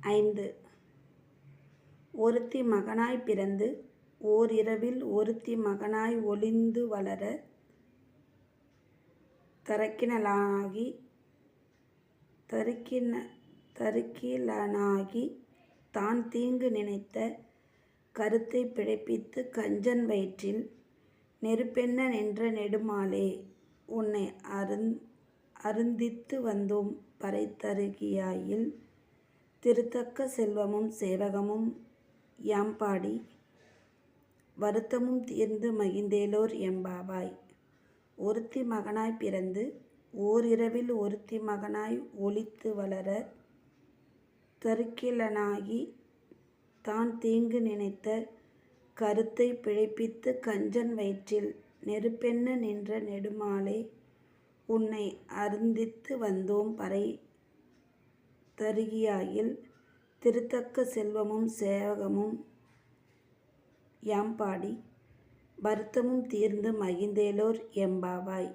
5. ஒருத்தி மகனாய் பிறந்து ஓரிரவில் ஒருத்தி மகனாய் ஒளிந்து வளர தரிக்கிலனாகி தான் தீங்கு நினைத்த கருத்தை பிழைப்பித்து கஞ்சன் வயிற்றில் நெருப்பென்ன நின்ற நெடுமாலே உன்னை அருந்தித்து வந்தோம் பறை தருகியாயில் திருத்தக்க செல்வமும் சேவகமும் யாம்பாடி வருத்தமும் தீர்ந்து மகிழ்ந்தேலோர் எம்பாவாய். ஒருத்தி மகனாய் பிறந்து ஓரிரவில் ஒருத்தி மகனாய் ஒளித்து வளர தரிக்கிலனாகி தான் தீங்கு நினைத்த கருத்தை பிழைப்பித்து கஞ்சன் வயிற்றில் நெருப்பென்ன நின்ற நெடுமாலே உன்னை அருந்தித்து வந்தோம் பறை தருகியாயில் திருத்தக்க செல்வமும் சேவகமும் யாம்பாடி வருத்தமும் தீர்ந்து மகிழ்ந்தேலோர் எம்பாவாய்.